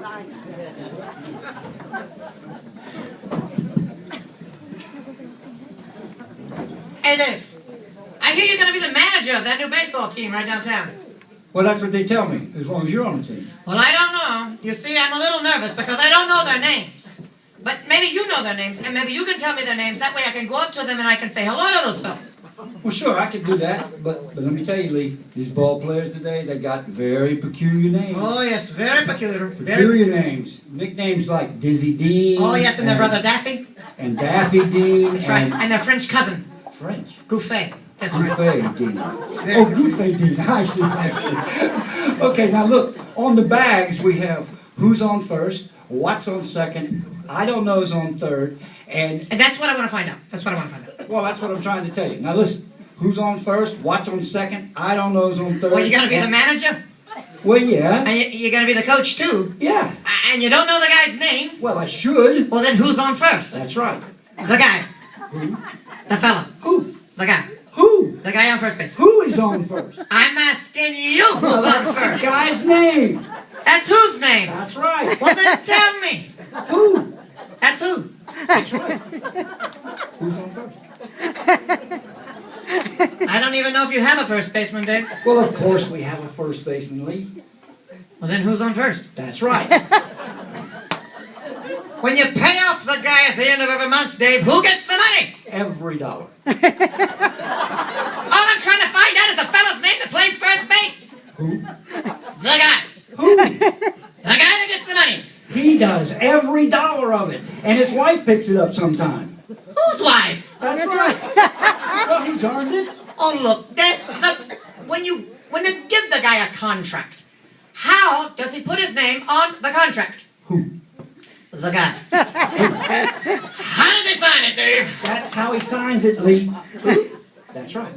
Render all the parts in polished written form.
Hey, Dave. I hear you're going to be the manager of that new baseball team right downtown. Well, that's what they tell me, as long as you're on the team. Well, I don't know. You see, I'm a little nervous because I don't know their names. But maybe you know their names, and maybe you can tell me their names. That way I can go up to them and I can say hello to those fellas. Well, sure, I could do that, but let me tell you, Lee, these ball players today, they got very peculiar names. Oh, yes, very peculiar. Peculiar names. Nicknames like Dizzy Dean. Oh, yes, and their brother Daffy. And Daffy Dean. That's right, and their French cousin. French? Gouffet. That's right. Gouffet Dean. Oh, Gouffet Dean. I see. Okay, now look, on the bags we have who's on first, what's on second, I don't know's on third, and that's what I want to find out. That's what I want to find out. Well, that's what I'm trying to tell you. Now listen, who's on first, what's on second, I don't know's on third. Well, you got to be the manager? Well, yeah. And you got to be the coach, too? Yeah. And you don't know the guy's name? Well, I should. Well, then who's on first? That's right. The guy. Who? The fella. Who? The guy. Who? The guy on first base. Who is on first? I'm asking you who's on first. The guy's name. That's whose name? That's right. Well, then tell me. Who? That's who? That's right. Who's on first? I don't even know if you have a first baseman, Dave. Well, of course we have a first baseman, Lee. Well, then who's on first? That's right. When you pay off the guy at the end of every month, Dave, who gets the money? Every dollar. All I'm trying to find out is the fella's name that plays first base. Who? The guy. Who? The guy that gets the money. He does every dollar of it, and his wife picks it up sometime. Whose wife? That's right. Well, he's earned it. Oh, look, when they give the guy a contract, how does he put his name on the contract? Who? The guy. How does he sign it, Dave? That's how he signs it, Lee. That's right.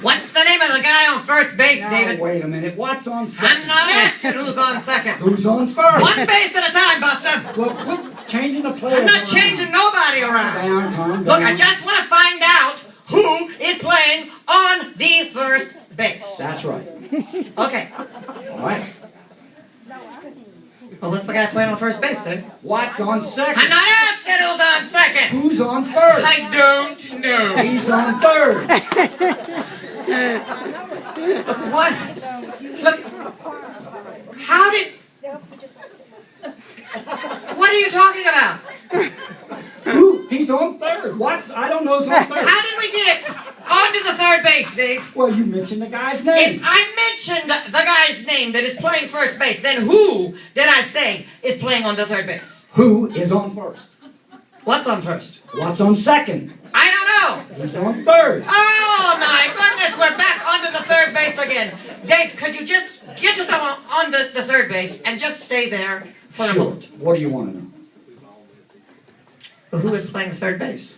What's the name of the guy on first base, Now, David? wait a minute. What's on second? I'm not asking who's on second. Who's on first? One base at a time, Buster. Well, quit changing the players. I'm not around. changing nobody around. Calm down. Look, I just want to find out who is playing on the first base. That's right. Okay. All right. Well, what's the guy playing on first base, Dave? What's on second? I'm not asking who's on second. Who's on first? I don't know. He's on third. What? Look. How did... What are you talking about? Who? He's on third. What's? I don't know who's on third. How did we get onto the third base, Dave? Well, you mentioned the guy's name. If I mentioned the guy's name that is playing first base, then who did I say is playing on the third base? Who is on first? What's on first? What's on second? I don't know. He's on third. Oh my goodness, we're back onto the third base again. Dave, could you just get to on the third base and just stay there for a moment? What do you want to know? Who is playing third base?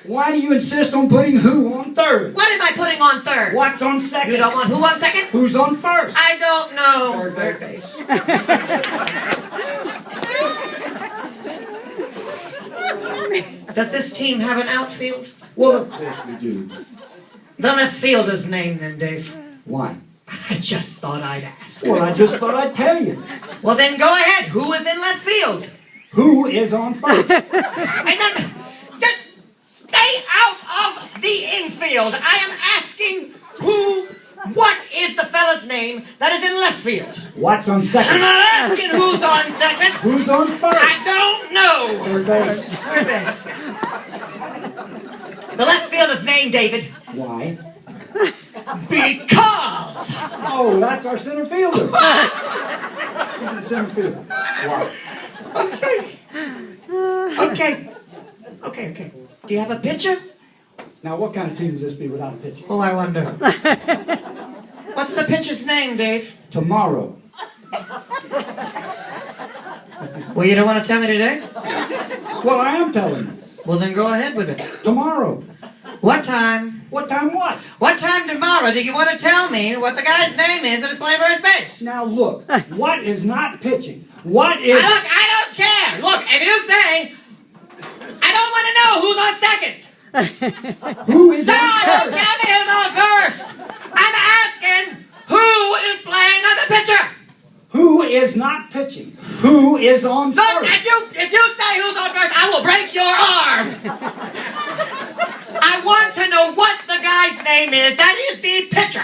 Why do you insist on putting who on third? What am I putting on third? What's on second? You don't want who on second? Who's on first? I don't know. Third base. Does this team have an outfield? Well, of course we do. The left fielder's name then, Dave. Why? I just thought I'd ask. Well, I just thought I'd tell you. Well, then go ahead. Who is in left field? Who is on first? Just stay out of the infield. I am asking what is the fella's name that is in left field? What's on second? I'm not asking who's on second. Who's on first? I don't know. Third base. Third base. The left fielder's name, David. Why? Because. Oh, that's our center fielder. He's in the center field. Why? Okay. Do you have a pitcher? Now, what kind of team would this be without a pitcher? Oh, I wonder. What's the pitcher's name, Dave? Tomorrow. Well, you don't want to tell me today? Well, I am telling you. Well, then go ahead with it. Tomorrow. What time? What time what? What time tomorrow do you want to tell me what the guy's name is that is playing first base? Now, look. What is not pitching? What is... Look, I don't care. Look, if you say, I don't want to know who's on second. Who is No, on don't first? tell me who's on first. I'm asking who is not pitching. Who is on Look, first? if you say who's on first, I will break your arm. I want to know what the guy's name is. That is the pitcher.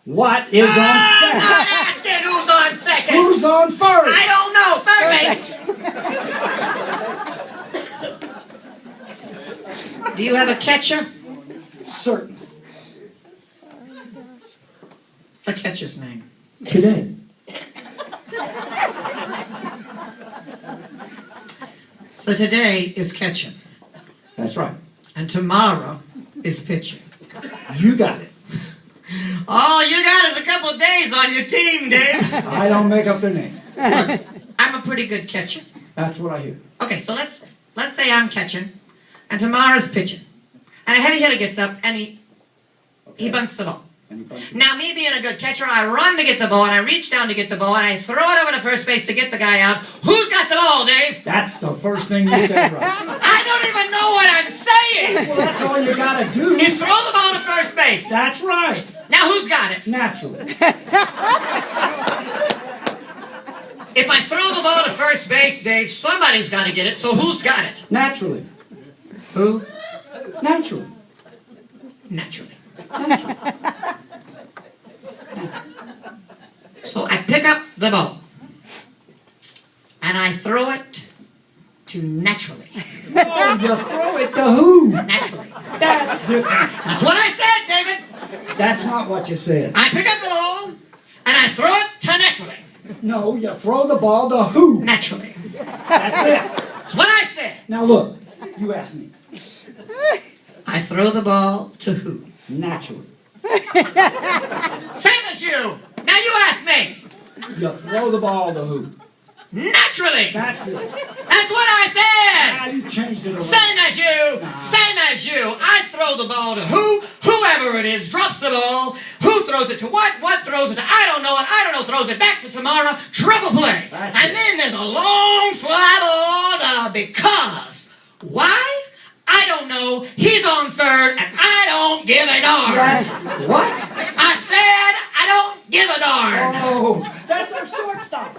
What is on I'm second? not asking who's on second. Who's on first? I don't know. Third base. Do you have a catcher? Certain. The catcher's name. Today. So today is catching, That's right. and tomorrow is pitching. You got it. All you got is a couple of days on your team, Dave. I don't make up their names. Look, I'm a pretty good catcher. That's what I hear. Okay, so let's say I'm catching, and tomorrow's pitching, and a heavy hitter gets up and he bunts the ball. Now, me being a good catcher, I run to get the ball, and I reach down to get the ball, and I throw it over to first base to get the guy out. Who's got the ball, Dave? That's the first thing you said right. I don't even know what I'm saying. Well, that's all you gotta do. You throw the ball to first base. That's right. Now, who's got it? Naturally. If I throw the ball to first base, Dave, somebody's got to get it, so who's got it? Naturally. Who? Naturally. Naturally. Naturally. So I pick up the ball, and I throw it to naturally. Oh, you throw it to who? Naturally. That's different. That's what I said, David. That's not what you said. I pick up the ball, and I throw it to naturally. No, you throw the ball to who? Naturally. That's it. That's what I said. Now look, you asked me. I throw the ball to who? Naturally. Same as you. Now you ask me. You throw the ball to who? Naturally. That's it. That's what I said. Now you changed it around. Same as you. Same as you. I throw the ball to who? Whoever it is drops the ball. Who throws it to what? What throws it to? I don't know. And I don't know. Throws it back to tomorrow. Triple play. That's And it. then there's a long fly ball because. Why? I don't know. He's on third, and I don't give a darn. What? I said I don't give a darn. Oh, that's our shortstop.